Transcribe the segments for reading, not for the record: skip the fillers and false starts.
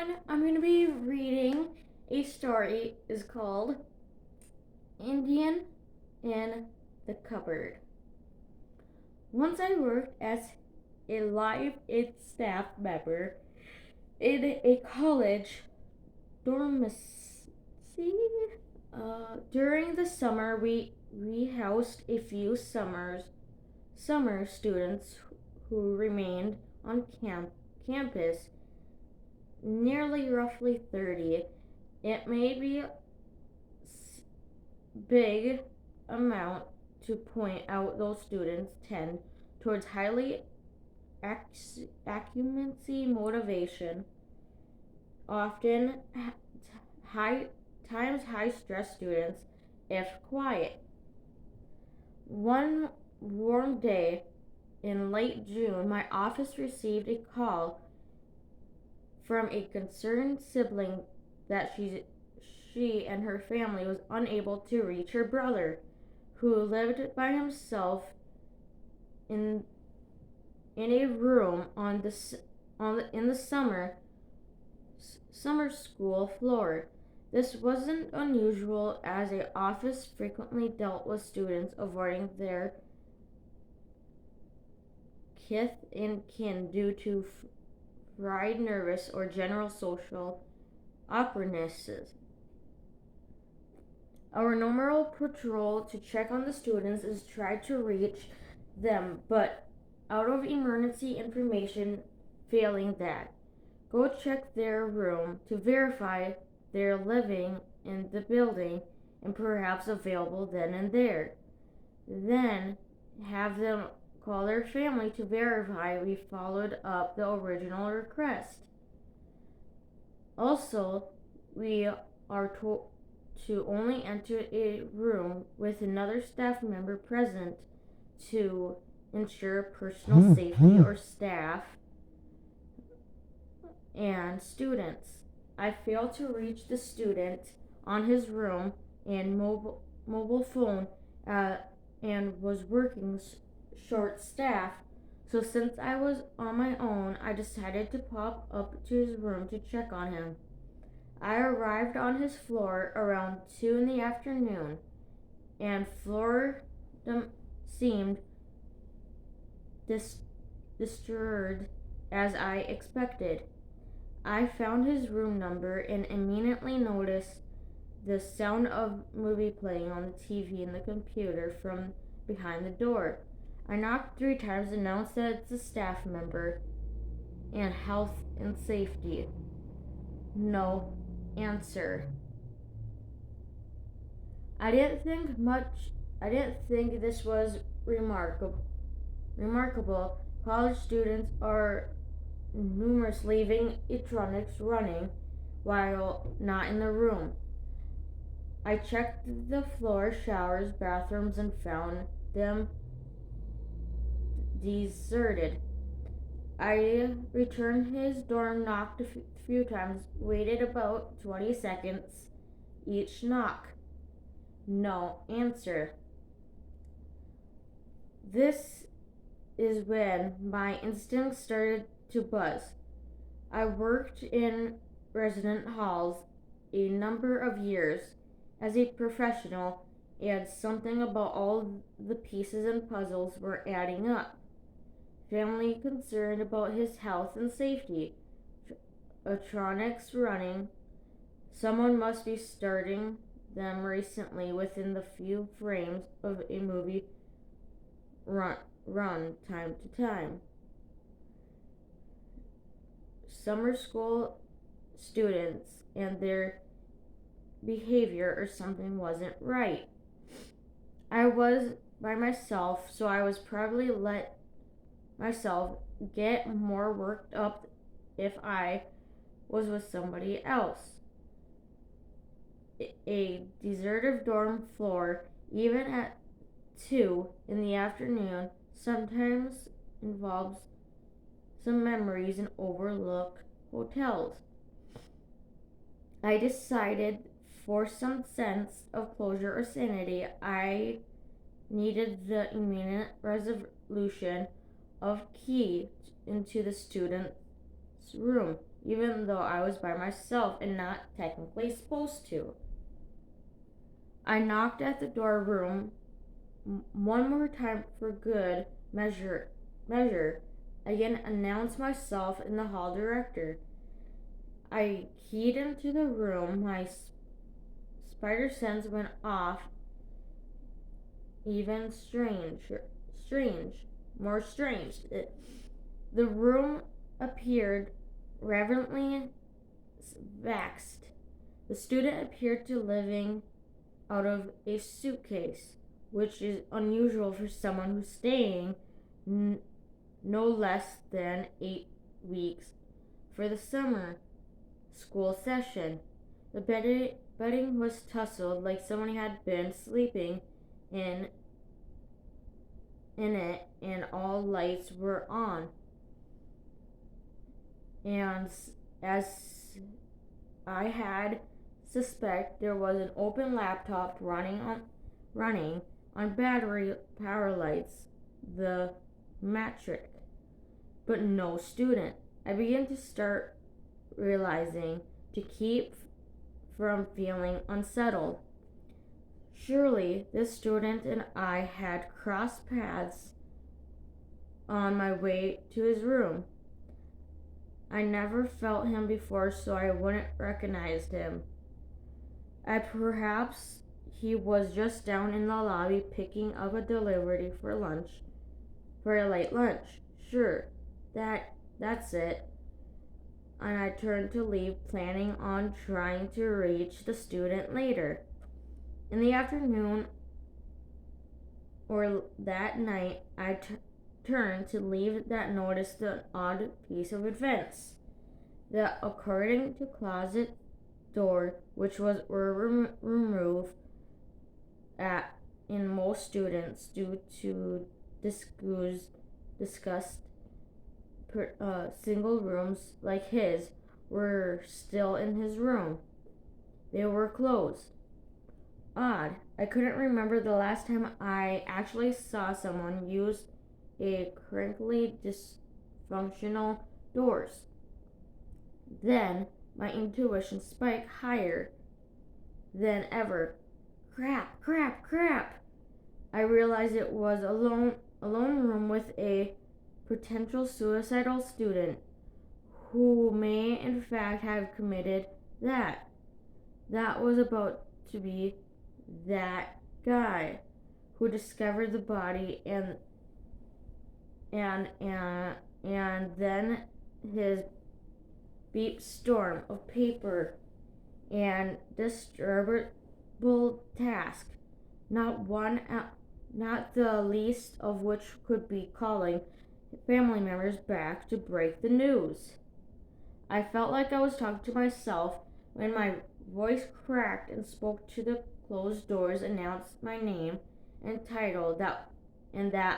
everyone. I'm going to be reading a story. It's called Indian in the Cupboard. Once I worked as a live aid staff member in a college dormitory. During the summer, we housed a few summer students who remained on campus, nearly roughly 30. It may be a big amount to point out those students tend towards highly accuracy motivation, often high stress students if quiet. One warm day in late June, my office received a call from a concerned sibling that she and her family was unable to reach her brother, who lived by himself in a room in the summer school floor. This wasn't unusual, as the office frequently dealt with students avoiding their kith and kin due to fried nervous or general social awkwardnesses. Our normal patrol to check on the students is try to reach them, but out of emergency information failing that, go check their room to verify they're living in the building and perhaps available then and there. Then have them call their family to verify we followed up the original request. Also, we are told to only enter a room with another staff member present to ensure personal safety or staff and students. I failed to reach the student on his room and mobile phone and was working short staffed. So since I was on my own, I decided to pop up to his room to check on him. I arrived on his floor around 2 in the afternoon, and floor seemed disturbed as I expected. I found his room number and immediately noticed the sound of movie playing on the TV and the computer from behind the door. I knocked 3 times and announced that it's a staff member and health and safety. No answer. I didn't think this was remarkable. College students are numerous leaving electronics running while not in the room. I checked the floor, showers, bathrooms, and found them deserted. I returned his door, knocked a few times, waited about 20 seconds each knock. No answer. This is when my instincts started to buzz. I worked in resident halls a number of years as a professional, and something about all the pieces and puzzles were adding up. Family concerned about his health and safety. Electronics running. Someone must be starting them recently within the few frames of a movie run time to time. Summer school students and their behavior or something wasn't right. I was by myself, so I was probably let myself get more worked up if I was with somebody else. A deserted dorm floor, even at 2 in the afternoon, sometimes involves some memories in overlooked hotels. I decided for some sense of closure or sanity, I needed the immediate resolution of key into the student's room even though I was by myself and not technically supposed to. I knocked at the door room one more time for good measure. Again, announced myself in the hall director. I keyed into the room. My spider sense went off. Even more strange. The room appeared reverently vexed. The student appeared to living out of a suitcase, which is unusual for someone who's staying no less than 8 weeks for the summer school session. The bedding was tousled like someone had been sleeping in it, and all lights were on. And as I had suspect, there was an open laptop running on battery power lights, the metric, but no student. I began to start realizing to keep from feeling unsettled. Surely this student and I had crossed paths on my way to his room. I never felt him before, so I wouldn't recognize him. Perhaps he was just down in the lobby picking up a delivery for a late lunch. Sure, that's it. And I turned to leave, planning on trying to reach the student later. In the afternoon or that night, I turned to leave that noticed an odd piece of events that, according to closet door, which were removed in most students due to disgust. Single rooms like his were still in his room. They were closed. Odd. I couldn't remember the last time I actually saw someone use a crinkly dysfunctional doors. Then my intuition spiked higher than ever. Crap. I realized it was a lone room with a potential suicidal student who may in fact have committed that. That was about to be that guy who discovered the body and then his beep storm of paper and distributable task, not the least of which could be calling family members back to break the news. I felt like I was talking to myself when my voice cracked and spoke to the closed doors, announced my name and title that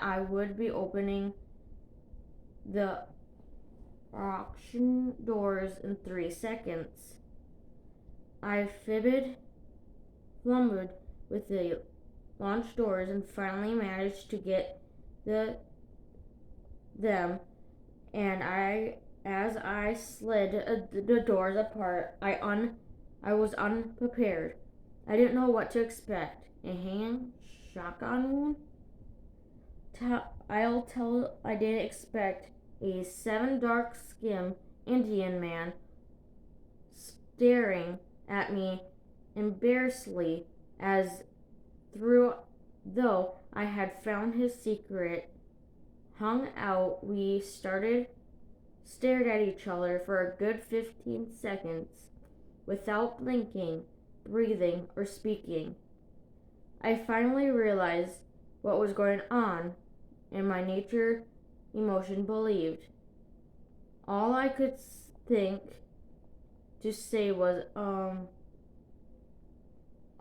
I would be opening the auction doors in 3 seconds. I flumbered with the launch doors and finally managed to get them, and as I slid the doors apart, I was unprepared. I didn't know what to expect. A hand shotgun wound? I'll tell I didn't expect a 7 dark-skinned Indian man staring at me embarrassedly though I had found his secret hung out. We stared at each other for a good 15 seconds without blinking, breathing, or speaking. I finally realized what was going on, and my emotion believed. All I could think to say was,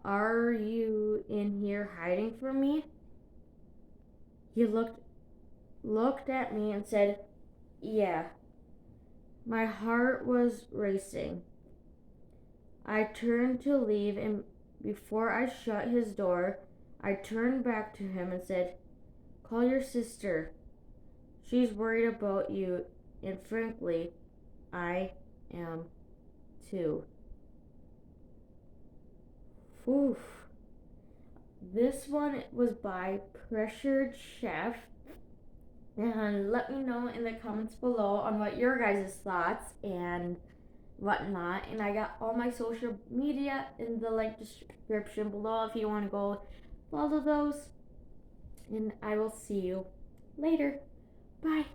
are you in here hiding from me? He looked at me and said, yeah. My heart was racing. I turned to leave, and before I shut his door, I turned back to him and said, call your sister. She's worried about you, and frankly, I am too. Oof. This one was by Pressured Chef. And let me know in the comments below on what your guys' thoughts and whatnot. And I got all my social media in the link description below if you want to go follow those. And I will see you later. Bye.